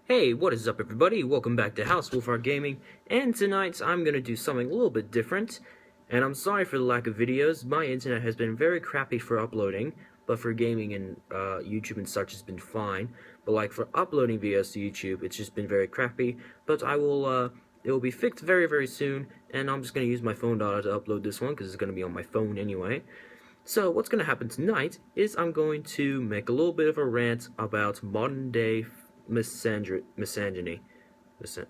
Hey, what is up everybody? Welcome back to House Wolf Art Gaming, and tonight I'm gonna do something a little bit different, and I'm sorry for the lack of videos. My internet has been very crappy for uploading, but for gaming and YouTube and such has been fine. But like for uploading videos to YouTube, it's just been very crappy, but it will be fixed very, very soon, and I'm just gonna use my phone data to upload this one, because it's gonna be on my phone anyway. So what's going to happen tonight is I'm going to make a little bit of a rant about modern day misogyny.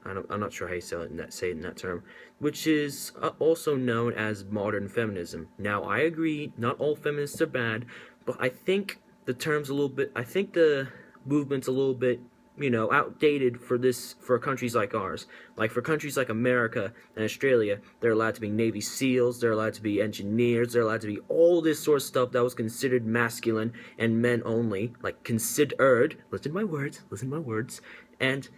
I'm not sure how you say it in that term, which is also known as modern feminism. Now, I agree, not all feminists are bad, but I think the term's a little bit, I think the movement's a little bit, outdated for countries like ours. Like for countries like America and Australia, they're allowed to be Navy SEALs, they're allowed to be engineers, they're allowed to be all this sort of stuff that was considered masculine and men only, like considered, listen to my words, and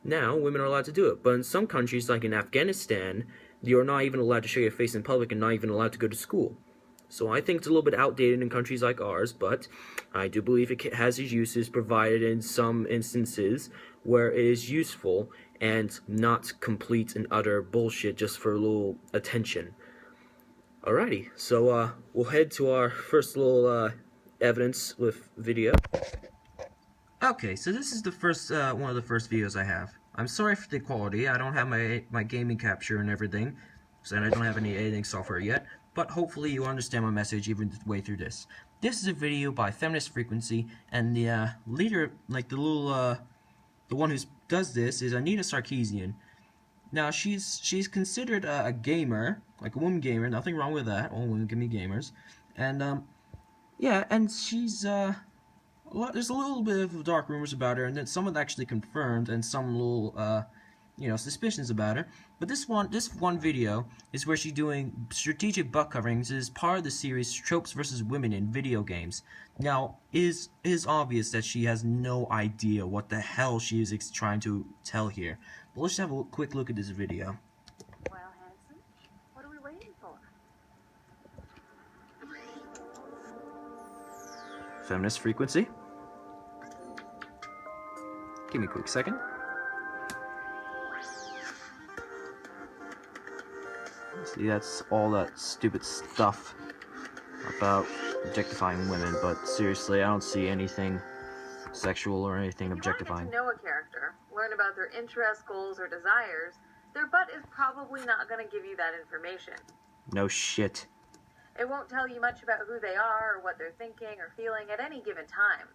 now women are allowed to do it. But in some countries, like in Afghanistan, you're not even allowed to show your face in public and not even allowed to go to school. So I think it's a little bit outdated in countries like ours, but I do believe it has its uses, provided in some instances where it is useful and not complete and utter bullshit just for a little attention. Alrighty, so we'll head to our first little evidence with video. Okay, so this is the first one of the first videos I have. I'm sorry for the quality. I don't have my gaming capture and everything, so I don't have any editing software yet. But hopefully you understand my message even the way through this. This is a video by Feminist Frequency, and the leader, like the one who does this, is Anita Sarkeesian. Now she's considered a gamer, like a woman gamer. Nothing wrong with that. All women can be gamers, and yeah, and she's there's a little bit of dark rumors about her, and then some are actually confirmed, and some little suspicions about her. But this one video is where she's doing strategic butt coverings as part of the series Tropes versus Women in Video Games. Now, it is obvious that she has no idea what the hell she is trying to tell here. But let's just have a quick look at this video. Well, handsome, what are we waiting for? Feminist Frequency. Give me a quick second. See, that's all that stupid stuff about objectifying women, but seriously, I don't see anything sexual or anything objectifying. If you want to get to know a character, learn about their interests, goals, or desires, their butt is probably not going to give you that information. No shit. It won't tell you much about who they are or what they're thinking or feeling at any given time.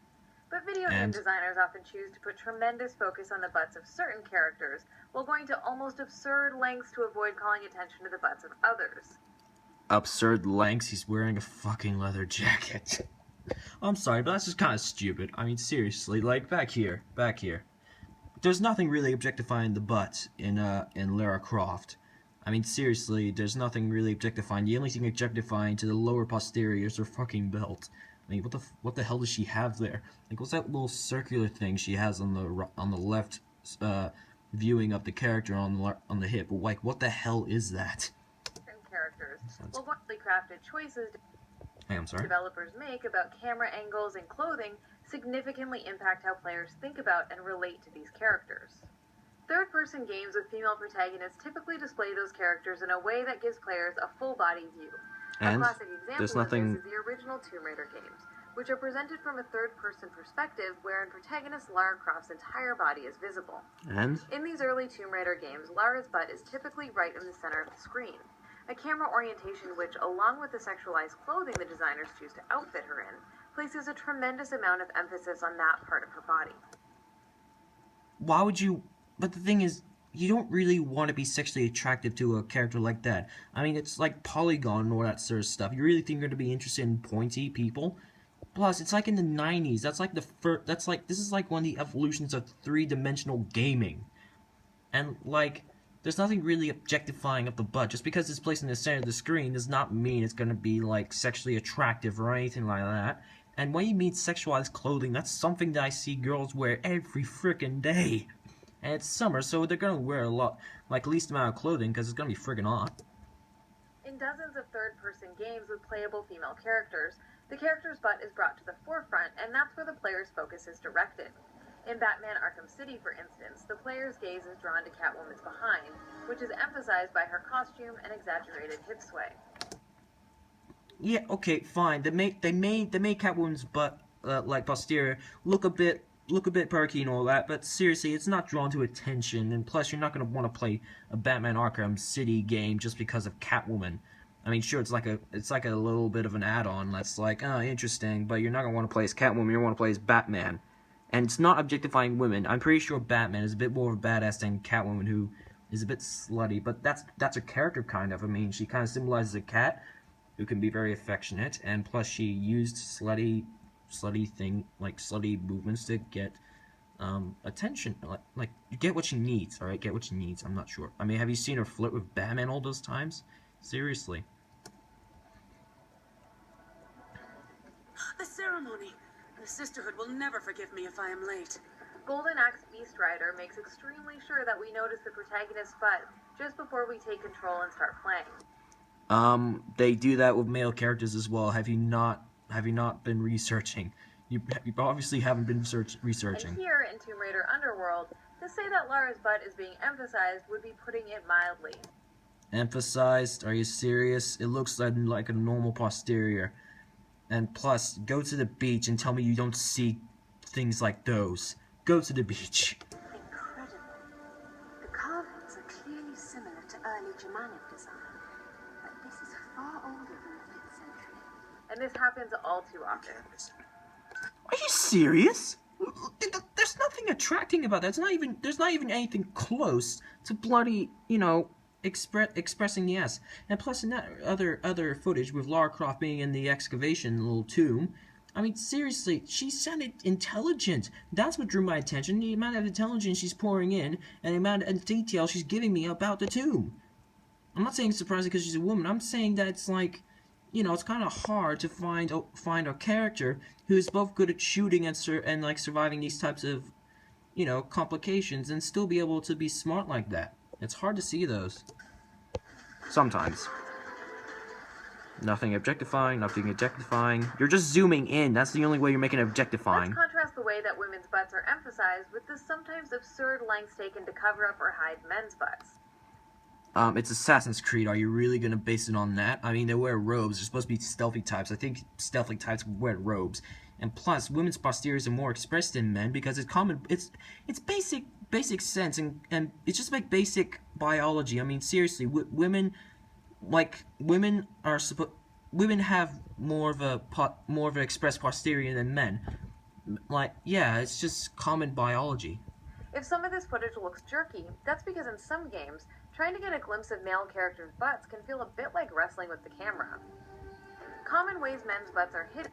But video game designers often choose to put tremendous focus on the butts of certain characters while going to almost absurd lengths to avoid calling attention to the butts of others. Absurd lengths? He's wearing a fucking leather jacket. I'm sorry, but that's just kind of stupid. I mean, seriously, like, back here. There's nothing really objectifying the butt in Lara Croft. I mean, seriously, there's nothing really objectifying. The only thing objectifying to the lower posterior is her fucking belt. I mean, what the hell does she have there? Like, what's that little circular thing she has on the left viewing of the character on the hip? Like, what the hell is that? Characters. Well, wildly crafted choices developers make about camera angles and clothing significantly impact how players think about and relate to these characters. Third-person games with female protagonists typically display those characters in a way that gives players a full-body view. And a classic example of this is the original Tomb Raider games, which are presented from a third-person perspective wherein protagonist Lara Croft's entire body is visible. And in these early Tomb Raider games, Lara's butt is typically right in the center of the screen, a camera orientation which, along with the sexualized clothing the designers choose to outfit her in, places a tremendous amount of emphasis on that part of her body. Why would you... But the thing is, you don't really want to be sexually attractive to a character like that. I mean, it's like Polygon and all that sort of stuff. You really think you're going to be interested in pointy people? Plus, it's like in the 90s. That's like this is like one of the evolutions of three-dimensional gaming. And, like, there's nothing really objectifying of the butt. Just because it's placed in the center of the screen does not mean it's going to be, like, sexually attractive or anything like that. And when you mean sexualized clothing, that's something that I see girls wear every frickin' day. And it's summer, so they're gonna wear a lot, like, least amount of clothing, because it's gonna be friggin' hot. In dozens of third-person games with playable female characters, the character's butt is brought to the forefront, and that's where the player's focus is directed. In Batman Arkham City, for instance, the player's gaze is drawn to Catwoman's behind, which is emphasized by her costume and exaggerated hip sway. Yeah, okay, fine. They made Catwoman's butt, like posterior, look a bit perky and all that, but seriously, it's not drawn to attention, and plus, you're not gonna want to play a Batman Arkham City game just because of Catwoman. I mean, sure, it's like a little bit of an add-on that's like, oh, interesting, but you're not gonna want to play as Catwoman. You want to play as Batman, and it's not objectifying women. I'm pretty sure Batman is a bit more of a badass than Catwoman, who is a bit slutty, but that's a character kind of. I mean, she kind of symbolizes a cat who can be very affectionate, and plus she used slutty movements to get attention, like get what she needs. All right, get what she needs. I'm not sure. I mean, have you seen her flirt with Batman all those times? Seriously. The ceremony. The Sisterhood will never forgive me if I am late. Golden Axe Beast Rider makes extremely sure that we notice the protagonist's butt just before we take control and start playing. They do that with male characters as well. Have you not been researching? You obviously haven't been researching. And here in Tomb Raider Underworld, to say that Lara's butt is being emphasized would be putting it mildly. Emphasized? Are you serious? It looks like a normal posterior. And plus, go to the beach and tell me you don't see things like those. Go to the beach. Incredible. The carvings are clearly similar to early Germanic design. But this is far older than the 5th century. And this happens all too often. Are you serious? There's nothing attracting about that. There's not even anything close to bloody, expressing the S. And plus, in that other footage with Lara Croft being in the excavation little tomb, I mean, seriously, she sounded intelligent. That's what drew my attention. The amount of intelligence she's pouring in, and the amount of detail she's giving me about the tomb. I'm not saying it's surprising because she's a woman. I'm saying that it's like, it's kind of hard to find a character who's both good at shooting and surviving these types of, complications and still be able to be smart like that. It's hard to see those. Sometimes. Nothing objectifying, nothing objectifying. You're just zooming in. That's the only way you're making it objectifying. Let's contrast the way that women's butts are emphasized with the sometimes absurd lengths taken to cover up or hide men's butts. It's Assassin's Creed. Are you really gonna base it on that? I mean, they wear robes. They're supposed to be stealthy types. I think stealthy types wear robes. And plus, women's posteriors are more expressed than men because it's common. It's basic sense and it's just like basic biology. I mean, seriously, women have more of an expressed posterior than men. Like, yeah, it's just common biology. If some of this footage looks jerky, that's because in some games, trying to get a glimpse of male characters' butts can feel a bit like wrestling with the camera. Common ways men's butts are hidden.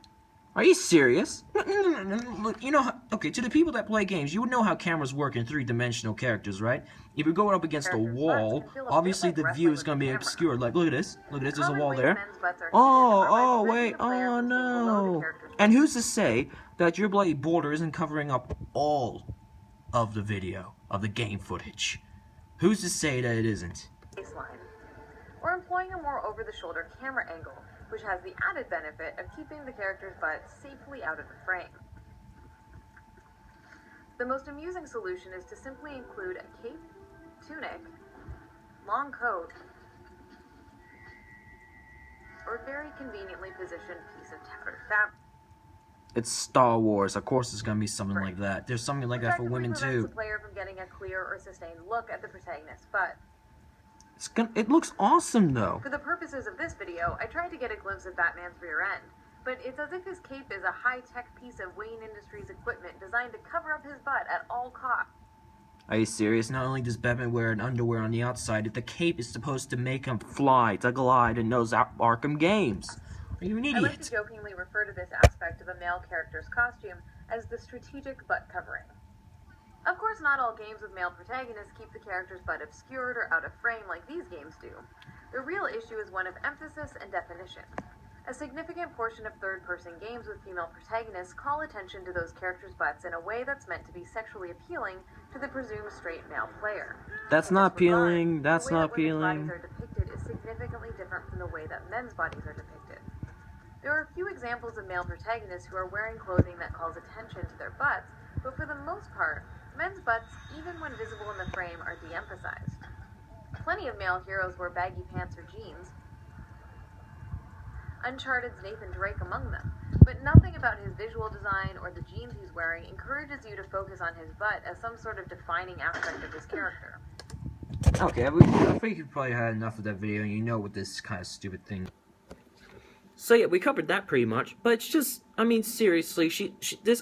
Are you serious? No. Okay, to the people that play games, you would know how cameras work in three-dimensional characters, right? If you're going up against a wall, obviously the view is going to be obscured. Like, look at this. There's a wall there. Wait, oh no. And who's to say that your bloody border isn't covering up all of the video, of the game footage? Who's to say that it isn't? Baseline. Or employing a more over-the-shoulder camera angle, which has the added benefit of keeping the character's butt safely out of the frame. The most amusing solution is to simply include a cape, tunic, long coat, or a very conveniently positioned piece of tattered fabric. It's Star Wars. Of course, it's gonna be something like that. There's something like that for women too. The player from getting a clear or sustained look at the protagonist's butt. It looks awesome though. For the purposes of this video, I tried to get a glimpse of Batman's rear end, but it's as if his cape is a high-tech piece of Wayne Industries equipment designed to cover up his butt at all costs. Are you serious? Not only does Batman wear an underwear on the outside, the cape is supposed to make him fly, to glide in those Arkham games. Are you an idiot? I like to jokingly refer to this aspect of a male character's costume as the strategic butt covering. Of course, not all games with male protagonists keep the character's butt obscured or out of frame like these games do. The real issue is one of emphasis and definition. A significant portion of third-person games with female protagonists call attention to those characters' butts in a way that's meant to be sexually appealing to the presumed straight male player. That's not appealing. That's not appealing. The way that women's bodies are depicted is significantly different from the way that men's bodies are depicted. There are a few examples of male protagonists who are wearing clothing that calls attention to their butts, but for the most part, men's butts, even when visible in the frame, are de-emphasized. Plenty of male heroes wear baggy pants or jeans, Uncharted's Nathan Drake among them, but nothing about his visual design or the jeans he's wearing encourages you to focus on his butt as some sort of defining aspect of his character. Okay, I think you've probably had enough of that video and you know what this kind of stupid thing. So yeah, we covered that pretty much, but it's just, I mean, seriously,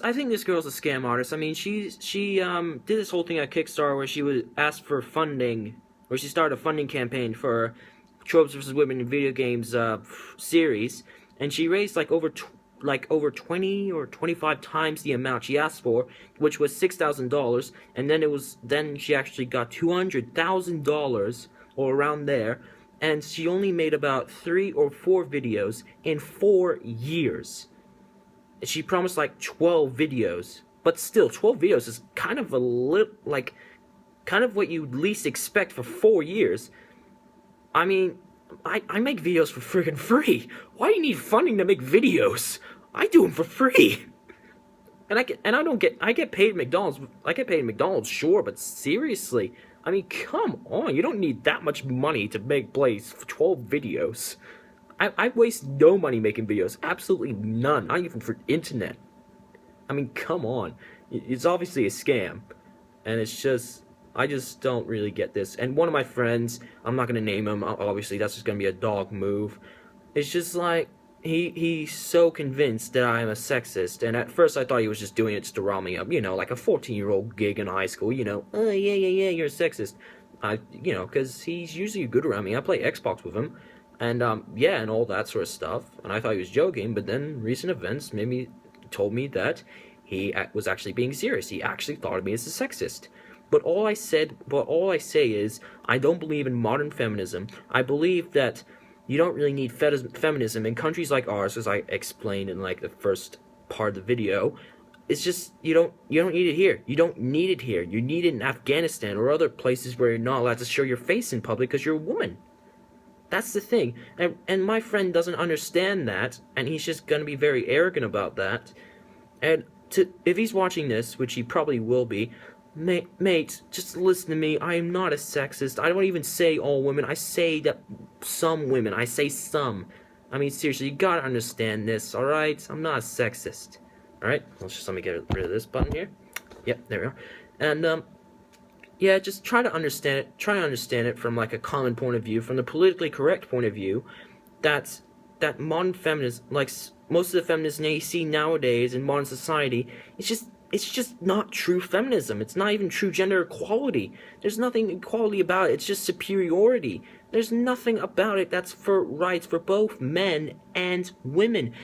I think this girl's a scam artist. I mean, she did this whole thing at Kickstarter where she would ask for funding, or she started a funding campaign for Tropes vs. Women in Video Games series, and she raised like over 20 or 25 times the amount she asked for, which was $6,000, and then she actually got $200,000 or around there, and she only made about 3 or 4 videos in 4 years. She promised like 12 videos, but still 12 videos is kind of kind of what you'd least expect for 4 years. I mean, I make videos for friggin' free. Why do you need funding to make videos? I do them for free. And I get paid at McDonald's. I get paid at McDonald's, sure, but seriously, I mean, come on. You don't need that much money to make plays for 12 videos. I waste no money making videos. Absolutely none. Not even for internet. I mean, come on. It's obviously a scam. And it's just, I just don't really get this. And one of my friends, I'm not going to name him, obviously that's just going to be a dog move. It's just like, he's so convinced that I'm a sexist, and at first I thought he was just doing it just to rile me up, you know, like a 14-year-old gig in high school, you know, oh, yeah, you're a sexist. You know, because he's usually good around me. I play Xbox with him, and, yeah, and all that sort of stuff, and I thought he was joking, but then recent events told me that he was actually being serious. He actually thought of me as a sexist. But all I say is, I don't believe in modern feminism. I believe that you don't really need feminism in countries like ours, as I explained in like the first part of the video. It's just, you don't need it here. You don't need it here. You need it in Afghanistan or other places where you're not allowed to show your face in public because you're a woman. That's the thing. And my friend doesn't understand that, and he's just gonna be very arrogant about that. And if he's watching this, which he probably will be, mate, just listen to me. I am not a sexist. I don't even say all women. I say that some women. I say some. I mean, seriously, you gotta understand this, alright? I'm not a sexist. Alright? Let me get rid of this button here. Yep, there we are. And, yeah, just try to understand it. Try to understand it from, like, a common point of view, from the politically correct point of view, that modern feminists, like, most of the feminists you see nowadays in modern society, it's just not true feminism. It's not even true gender equality. There's nothing equality about it. It's just superiority. There's nothing about it that's for rights for both men and women.